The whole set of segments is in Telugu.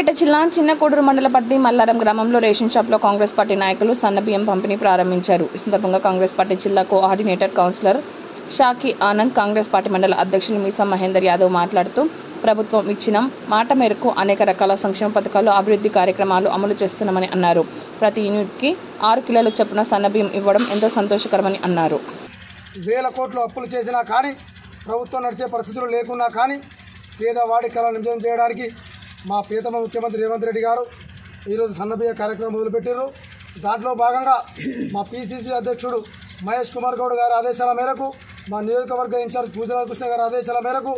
సూర్యాపేట జిల్లా చిన్నకోడూరు మండల పరిధి మల్లారం గ్రామంలో రేషన్ షాప్లో కాంగ్రెస్ పార్టీ నాయకులు సన్నబియ్యం పంపిణీ ప్రారంభించారు. ఈ సందర్భంగా కాంగ్రెస్ పార్టీ జిల్లా coordinator councillor Shaki Anand, Congress party మండల అధ్యక్షులు మీసం మహేందర్ యాదవ్ మాట్లాడుతూ ప్రభుత్వం ఇచ్చిన మాట మేరకు అనేక రకాల సంక్షేమ పథకాలు, అభివృద్ధి కార్యక్రమాలు అమలు చేస్తున్నామని అన్నారు. ప్రతి యూనిట్కి 6 కిలోల చొప్పున సన్నబియ్యం ఇవ్వడం ఎంతో సంతోషకరమని అన్నారు. వేల కోట్లు అప్పులు చేసినా కానీ, ప్రభుత్వం నడిచే పరిస్థితులు లేకున్నా కానీ పేదవాడి కళ నిజం చేయడానికి మా ప్రియతమ ముఖ్యమంత్రి రేవంత్ రెడ్డి గారు ఈరోజు సన్నబియ్య కార్యక్రమం మొదలుపెట్టారు. దాంట్లో భాగంగా మా పిసిసి అధ్యక్షుడు మహేష్ కుమార్ గౌడ్ గారి ఆదేశాల మేరకు, మా నియోజకవర్గ ఇన్ఛార్జ్ పూజల కృష్ణ గారి ఆదేశాల మేరకు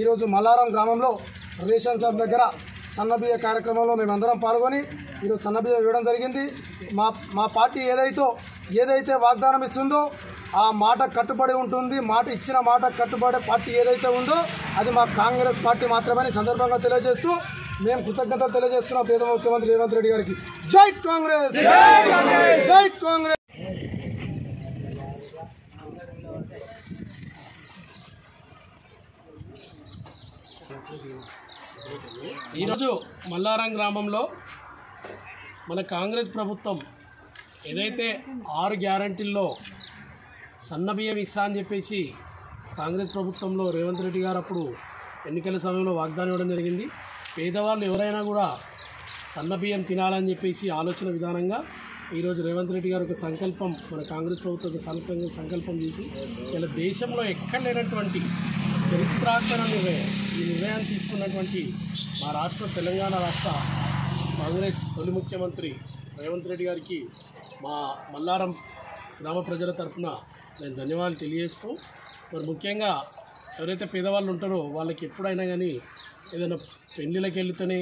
ఈరోజు మల్లారం గ్రామంలో రేషన్ షాప్ దగ్గర సన్నబియ్య కార్యక్రమంలో మేమందరం పాల్గొని ఈరోజు సన్నబియ్యం ఇవ్వడం జరిగింది. మా పార్టీ ఏదైతే వాగ్దానం ఇస్తుందో ఆ మాట కట్టుబడి ఉంటుంది. ఇచ్చిన మాట కట్టుబడే పార్టీ ఏదైతే ఉందో అది మా కాంగ్రెస్ పార్టీ మాత్రమే. సందర్భంగా తెలియజేస్తూ మేము కృతజ్ఞతలు తెలియజేస్తున్నాం ప్రియతమ ముఖ్యమంత్రి రేవంత్ రెడ్డి గారికి. జై కాంగ్రెస్, జై కాంగ్రెస్. ఈరోజు మల్లారం గ్రామంలో మన కాంగ్రెస్ ప్రభుత్వం ఏదైతే 6 గ్యారంటీల్లో సన్నబియ్యం ఇస్తా అని చెప్పేసి కాంగ్రెస్ ప్రభుత్వంలో రేవంత్ రెడ్డి గారు అప్పుడు ఎన్నికల సమయంలో వాగ్దానం ఇవ్వడం జరిగింది. పేదవాళ్ళు ఎవరైనా కూడా సన్నబియ్యం తినాలని చెప్పేసి ఆలోచన విధానంగా ఈరోజు రేవంత్ రెడ్డి గారు ఒక సంకల్పం, మన కాంగ్రెస్ ప్రభుత్వం సంకల్పం చేసి ఇలా దేశంలో ఎక్కడ లేనటువంటి చరిత్రాత్మక ఈ నిర్ణయాన్ని తీసుకున్నటువంటి మా రాష్ట్ర తెలంగాణ రాష్ట్ర కాంగ్రెస్ తొలి ముఖ్యమంత్రి రేవంత్ రెడ్డి గారికి మా మల్లారం గ్రామ ప్రజల తరఫున నేను ధన్యవాదాలు తెలియజేస్తూ, మరి ముఖ్యంగా ఎవరైతే పేదవాళ్ళు ఉంటారో వాళ్ళకి ఎప్పుడైనా కానీ ఏదైనా పెళ్ళిళ్ళకి వెళ్తేనే,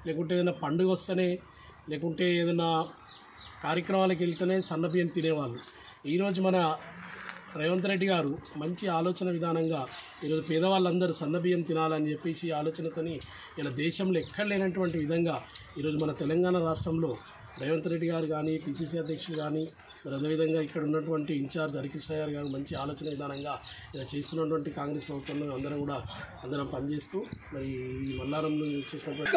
లేకుంటే ఏదైనా పండుగ వస్తేనే, లేకుంటే ఏదైనా కార్యక్రమాలకు వెళ్తేనే సన్నబియ్యం తినేవాళ్ళు. ఈరోజు మన రేవంత్ రెడ్డి గారు మంచి ఆలోచన విధానంగా ఈరోజు పేదవాళ్ళందరూ సన్నబియ్యం తినాలని చెప్పేసి ఆలోచనతోని ఇలా దేశంలో ఎక్కడ లేనటువంటి విధంగా ఈరోజు మన తెలంగాణ రాష్ట్రంలో రేవంత్ రెడ్డి గారు కానీ, పిసిసి అధ్యక్షులు కానీ, మరి అదేవిధంగా ఇక్కడ ఉన్నటువంటి ఇన్ఛార్జ్ హరికృష్ణ గారు కానీ మంచి ఆలోచన విధానంగా ఇలా చేస్తున్నటువంటి కాంగ్రెస్ ప్రభుత్వంలో అందరం పనిచేస్తూ మరి ఈ మల్లారంలో చేసినటువంటి